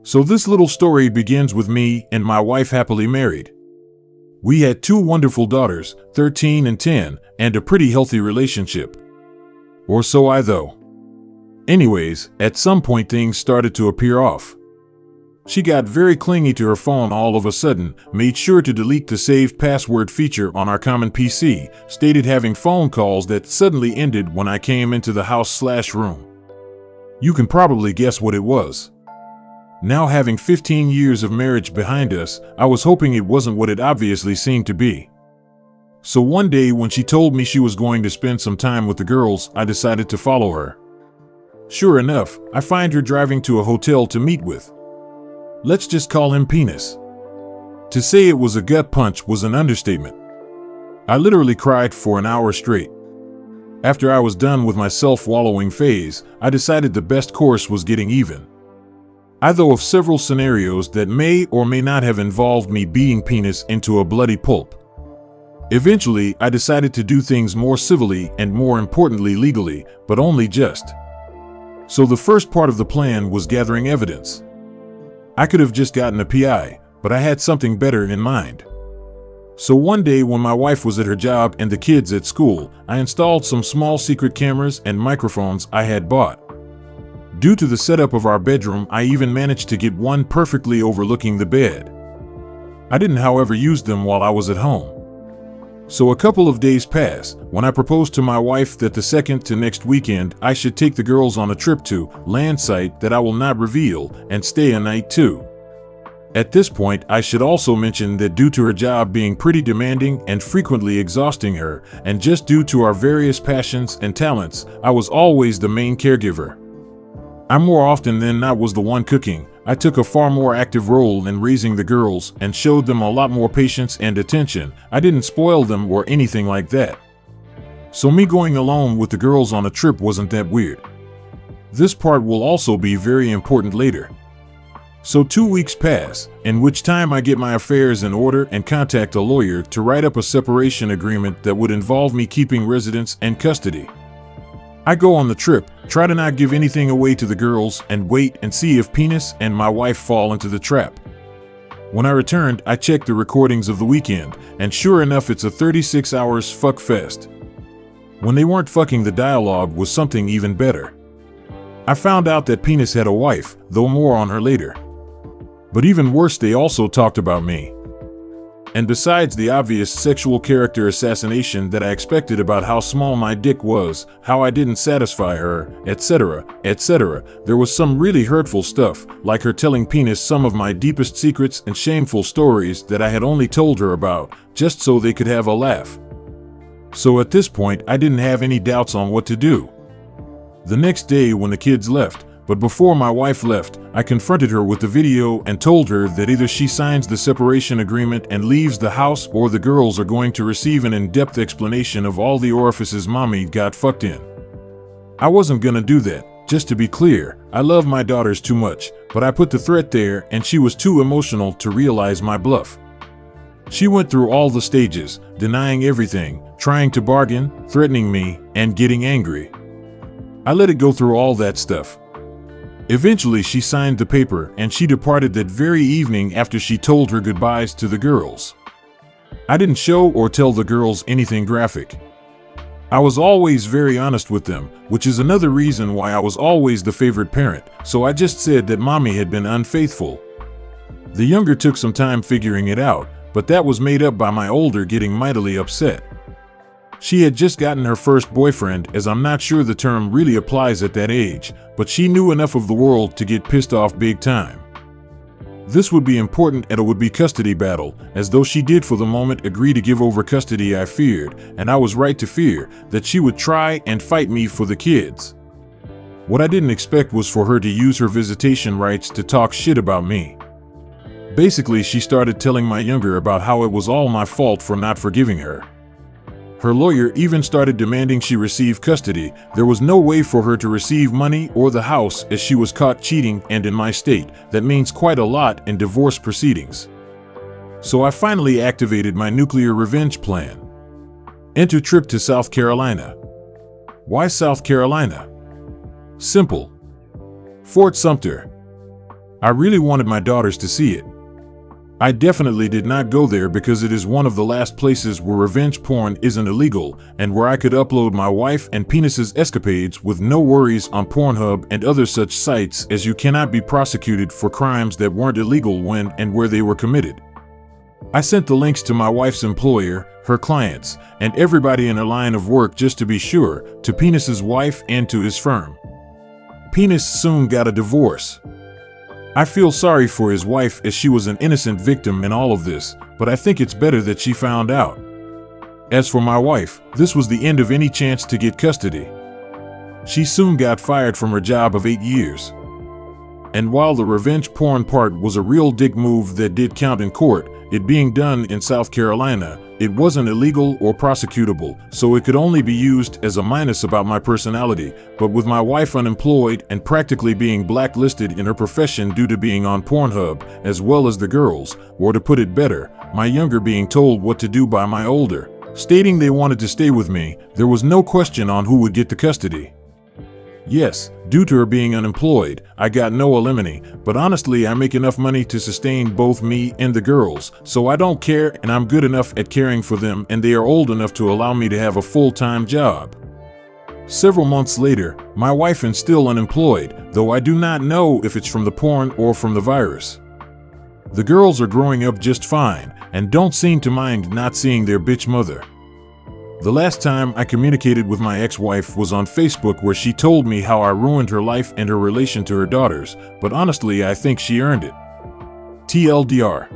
So this little story begins with me and my wife happily married. We had two wonderful daughters, 13 and 10, and a pretty healthy relationship. Or so I thought. Anyways, at some point things started to appear off. She got very clingy to her phone all of a sudden, made sure to delete the saved password feature on our common PC, stated having phone calls that suddenly ended when I came into the house/room. You can probably guess what it was. Now having 15 years of marriage behind us, I was hoping it wasn't what it obviously seemed to be. So one day when she told me she was going to spend some time with the girls, I decided to follow her. Sure enough, I find her driving to a hotel to meet with. Let's just call him Penis. To say it was a gut punch was an understatement. I literally cried for an hour straight. After I was done with my self-wallowing phase, I decided the best course was getting even. I thought of several scenarios that may or may not have involved me beating Penis into a bloody pulp. Eventually, I decided to do things more civilly and more importantly legally, but only just. So the first part of the plan was gathering evidence. I could have just gotten a PI, but I had something better in mind. So one day when my wife was at her job and the kids at school, I installed some small secret cameras and microphones I had bought. Due to the setup of our bedroom, I even managed to get one perfectly overlooking the bed. I didn't, however, use them while I was at home. So a couple of days passed when I proposed to my wife that the second to next weekend I should take the girls on a trip to land site that I will not reveal and stay a night too. At this point, I should also mention that due to her job being pretty demanding and frequently exhausting her, and just due to our various passions and talents, I was always the main caregiver. I more often than not was the one cooking. I took a far more active role in raising the girls and showed them a lot more patience and attention. I didn't spoil them or anything like that. So me going alone with the girls on a trip wasn't that weird. This part will also be very important later. So 2 weeks pass, in which time I get my affairs in order and contact a lawyer to write up a separation agreement that would involve me keeping residence and custody. I go on the trip, try to not give anything away to the girls, and wait and see if Penis and my wife fall into the trap. When I returned, I checked the recordings of the weekend, and sure enough it's a 36 hours fuck fest. When they weren't fucking, the dialogue was something even better. I found out that Penis had a wife, though more on her later. But even worse, they also talked about me. And besides the obvious sexual character assassination that I expected about how small my dick was, how I didn't satisfy her, etc., there was some really hurtful stuff, like her telling Penis some of my deepest secrets and shameful stories that I had only told her about, just so they could have a laugh. So at this point, I didn't have any doubts on what to do. The next day when the kids left, but before my wife left, I confronted her with the video and told her that either she signs the separation agreement and leaves the house, or the girls are going to receive an in-depth explanation of all the orifices mommy got fucked in. I wasn't gonna do that. Just to be clear, I love my daughters too much, but I put the threat there and she was too emotional to realize my bluff. She went through all the stages, denying everything, trying to bargain, threatening me, and getting angry. I let it go through all that stuff. Eventually she signed the paper and she departed that very evening after she told her goodbyes to the girls. I didn't show or tell the girls anything graphic. I was always very honest with them, which is another reason why I was always the favorite parent, so I just said that mommy had been unfaithful. The younger took some time figuring it out, but that was made up by my older getting mightily upset. She had just gotten her first boyfriend, as I'm not sure the term really applies at that age, but she knew enough of the world to get pissed off big time. This would be important at a would-be custody battle, as though she did for the moment agree to give over custody. I feared, and I was right to fear, that she would try and fight me for the kids. What I didn't expect was for her to use her visitation rights to talk shit about me. Basically, she started telling my younger about how it was all my fault for not forgiving her. Her lawyer even started demanding she receive custody. There was no way for her to receive money or the house, as she was caught cheating, and in my state, that means quite a lot in divorce proceedings. So I finally activated my nuclear revenge plan. Enter trip to South Carolina. Why South Carolina? Simple. Fort Sumter. I really wanted my daughters to see it. I definitely did not go there because it is one of the last places where revenge porn isn't illegal and where I could upload my wife and penis's escapades with no worries on Pornhub and other such sites, as you cannot be prosecuted for crimes that weren't illegal when and where they were committed. I sent the links to my wife's employer, her clients, and everybody in her line of work just to be sure, to Penis's wife and to his firm. Penis soon got a divorce. I feel sorry for his wife as she was an innocent victim in all of this, but I think it's better that she found out. As for my wife, this was the end of any chance to get custody. She soon got fired from her job of 8 years. And while the revenge porn part was a real dick move that did count in court, it being done in South Carolina, it wasn't illegal or prosecutable, so it could only be used as a minus about my personality. But with my wife unemployed and practically being blacklisted in her profession due to being on Pornhub, as well as the girls, or to put it better, my younger being told what to do by my older, stating they wanted to stay with me, there was no question on who would get the custody. Yes, due to her being unemployed, I got no alimony, but honestly I make enough money to sustain both me and the girls, so I don't care, and I'm good enough at caring for them and they are old enough to allow me to have a full-time job. Several months later, my wife is still unemployed, though I do not know if it's from the porn or from the virus. The girls are growing up just fine, and don't seem to mind not seeing their bitch mother. The last time I communicated with my ex-wife was on Facebook, where she told me how I ruined her life and her relation to her daughters, but honestly I think she earned it. TLDR.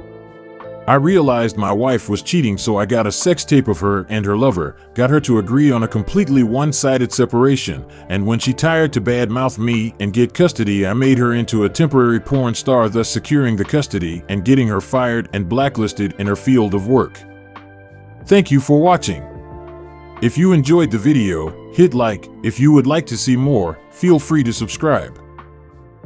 I realized my wife was cheating, so I got a sex tape of her and her lover, got her to agree on a completely one-sided separation, and when she tired to badmouth me and get custody, I made her into a temporary porn star, thus securing the custody and getting her fired and blacklisted in her field of work. Thank you for watching. If you enjoyed the video, hit like. If you would like to see more, feel free to subscribe.